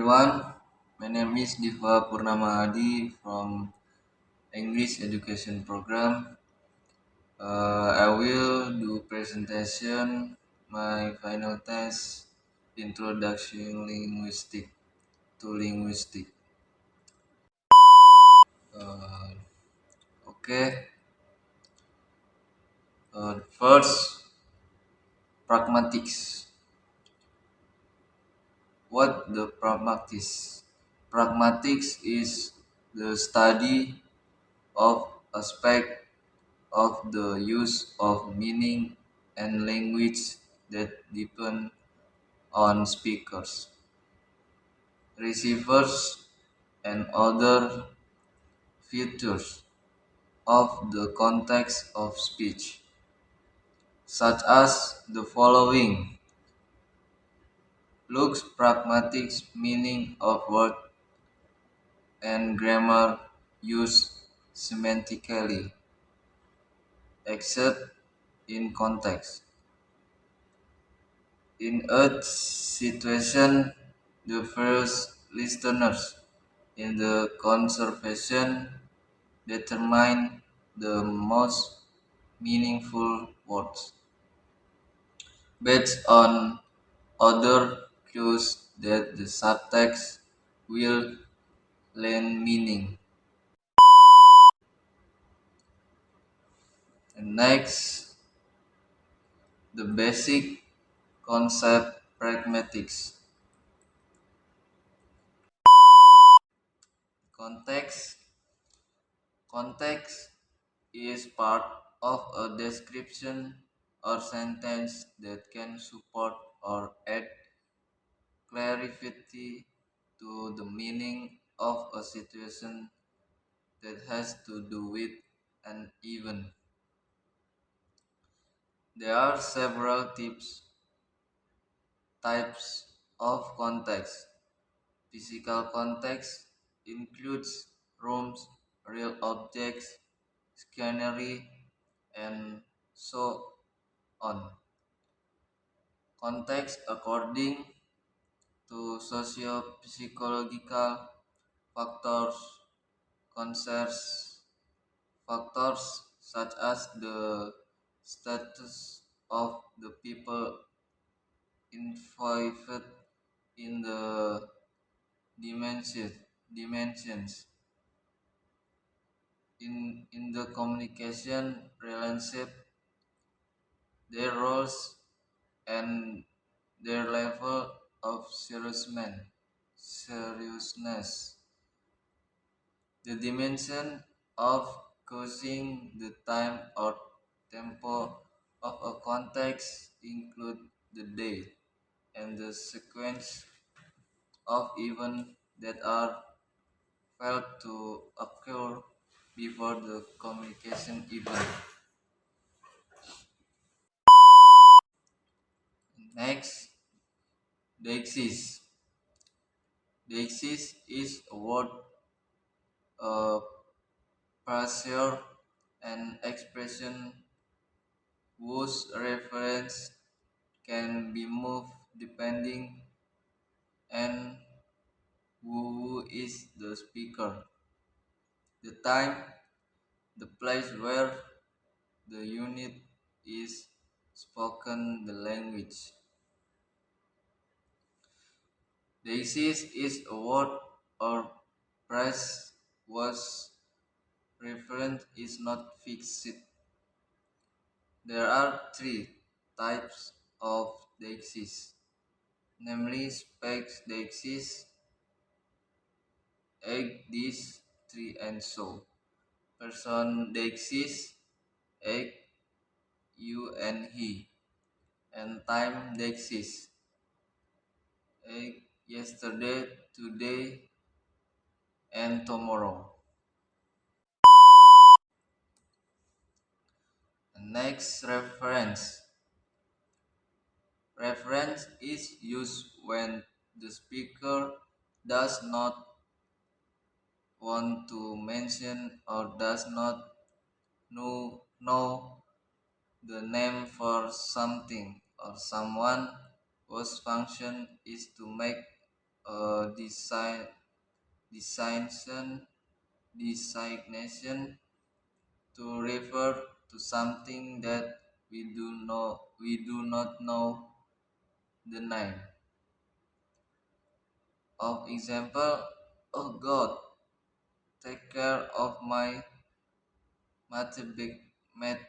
everyone, my name is Diva Purnama Adi from English Education Program. I will do presentation my final test Introduction Linguistic. Uh, okay, first pragmatics. What the pragmatics? Pragmatics is the study of aspect of the use of meaning and language that depend on speakers, receivers, and other features of the context of speech, such as the following. Looks pragmatic meaning of word and grammar used semantically, except in context. In a situation, the first listeners in the conversation determine the most meaningful words based on other clues that the subtext will lend meaning. And next, the basic concept pragmatics. Context Context is part of a description or sentence that can support or add clarity to the meaning of a situation that has to do with an event. There are several types of context. Physical context includes rooms, real objects, scenery, and so on. Context according to socio-psychological factors concerns factors such as the status of the people involved in the dimensions in the communication relationship, their roles and their level of seriousness. The dimension of causing the time or tempo of a context include the date and the sequence of events that are felt to occur before the communication event. Next, deixis. Deixis is a word, a pressure, and expression whose reference can be moved depending on who is the speaker, the time, the place where the unit is spoken, the language. Thesis is a word or phrase whose reference is not fixed. There are three types of deixis, namely specs deixis, egg this, three, and so. Person deixis, egg, you and he, and time deixis, egg, yesterday, today, and tomorrow. Next, reference. Reference is used when the speaker does not want to mention or does not know the name for something or someone whose function is to make design, designation, designation to refer to something that we do not know the name. Of example, oh God, take care of mathematic, math,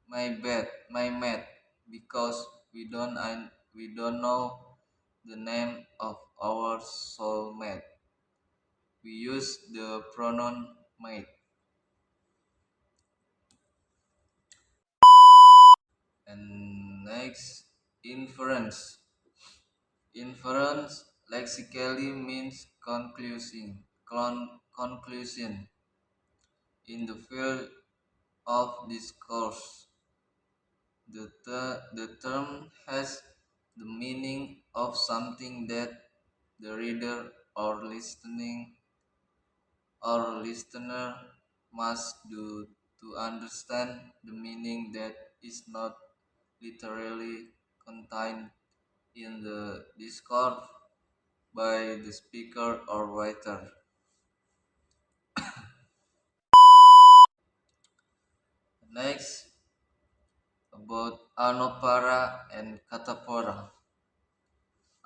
my math, because we don't know the name of our soulmate. We use the pronoun mate. And next, inference. Inference lexically means conclusion in the field of discourse. The term has the meaning of something that the reader or listener must do to understand the meaning that is not literally contained in the discourse by the speaker or writer. Next, about anopara and katapora.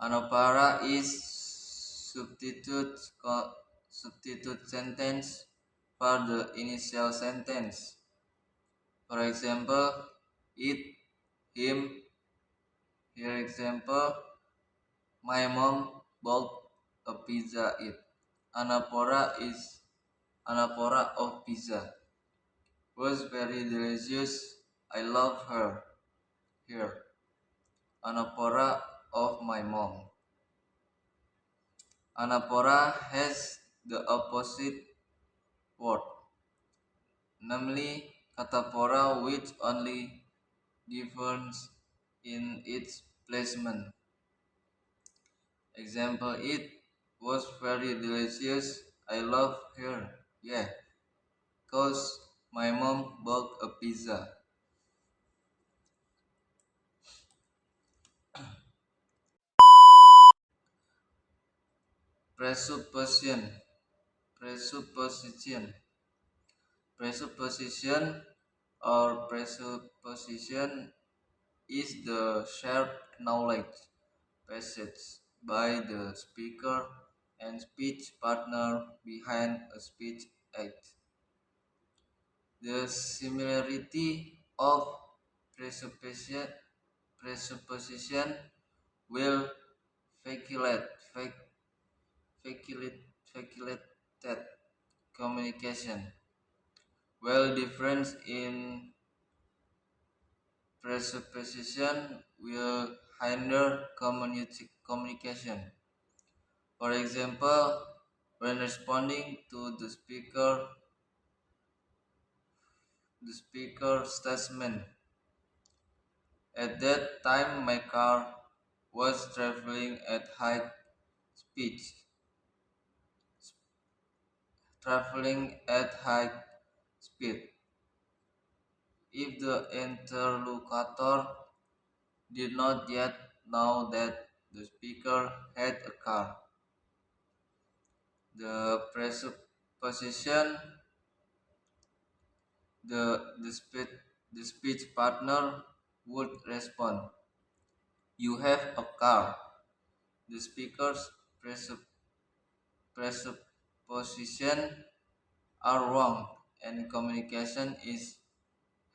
Anopara is substitute substitute sentence for the initial sentence. For example, it, him. Here example, my mom bought a pizza. It. Anapora is anapora of pizza. Was very delicious. I love her. Here. Anapora of my mom. Anapora has the opposite word, namely catapora, which only differs in its placement. Example, it was very delicious. I love her. Yeah, cause my mom bought a pizza. Presupposition. Presupposition. Presupposition or presupposition is the shared knowledge possessed by the speaker and speech partner behind a speech act. The similarity of presupposition, presupposition will facilitate, facilitated communication, while difference in presupposition will hinder communication. For example, when responding to the speaker statement, at that time my car was speed, traveling at high speed. If the interlocutor did not yet know that the speaker had a car, the presupposition the speech partner would respond, "You have a car." The speaker's presupposition are wrong and communication is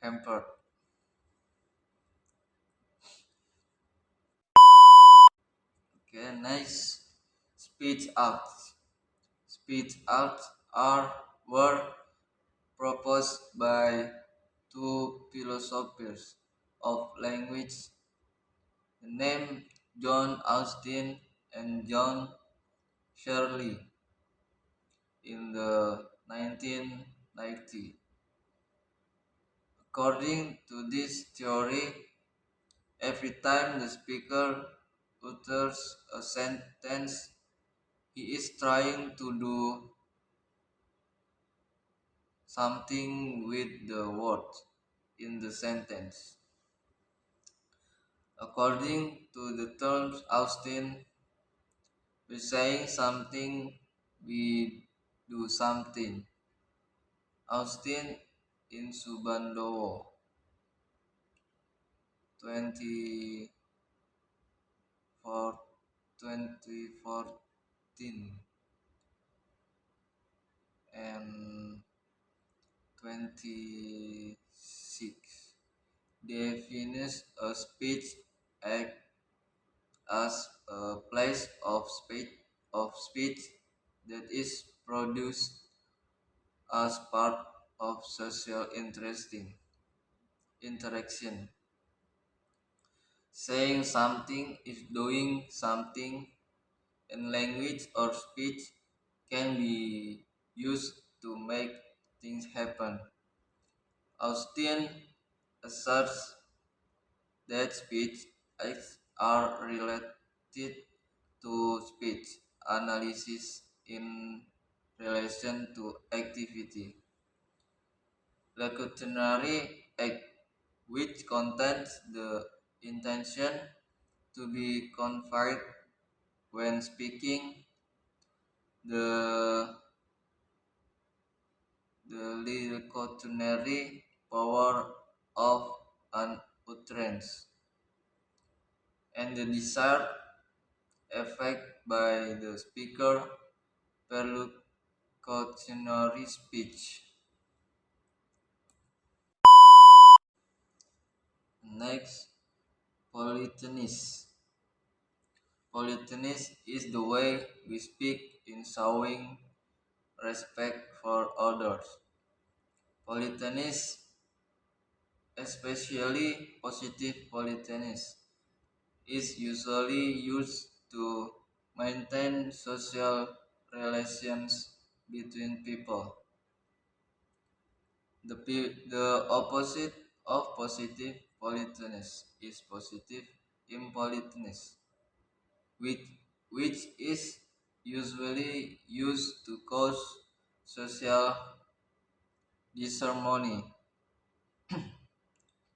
hampered. Okay, next, speech acts. Speech acts were proposed by two philosophers of language named John Austin and John Shirley in the 1990s. According to this theory, every time the speaker utters a sentence, he is trying to do something with the words in the sentence. According to the terms Austin, We saying something, we do something. Austin in Subandowo, 24 2014 and 26 defines a speech act as a place of speech that is produced as part of social interesting interaction. Saying something is doing something in language or speech can be used to make things happen. Austin asserts that speech acts are related to speech analysis in relation to activity. Locutionary act, which contains the intention to be conveyed when speaking, the locutionary power of an utterance, and the desired effect by the speaker per locutionary speech. Next, politeness. Politeness is the way we speak in showing respect for others. Politeness, especially positive politeness, is usually used to maintain social relations between people. The opposite of positive politeness is positive impoliteness, which, which is usually used to cause social disharmony.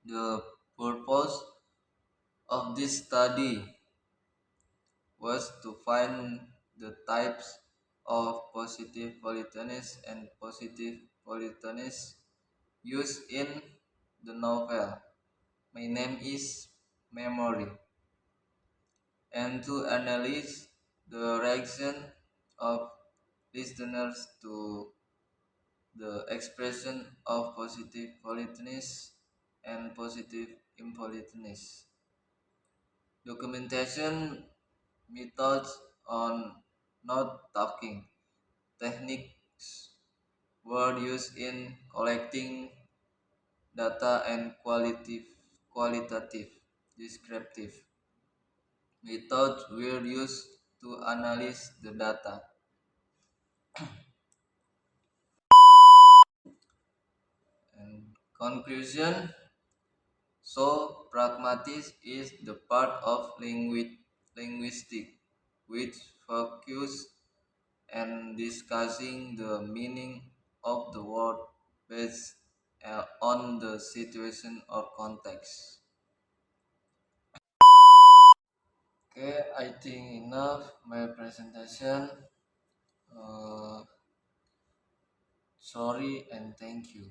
The purpose of this study was to find the types of positive politeness and positive politeness used in the novel. My name is Memory, and to analyze the reaction of listeners to the expression of positive politeness and positive impoliteness. Documentation methods on note taking techniques were used in collecting data and qualitative descriptive methods were used to analyze the data. And conclusion, so pragmatism is the part of linguistic which focus and discussing the meaning of the word based on the situation or context. Okay, I think enough my presentation. Uh, Sorry and thank you.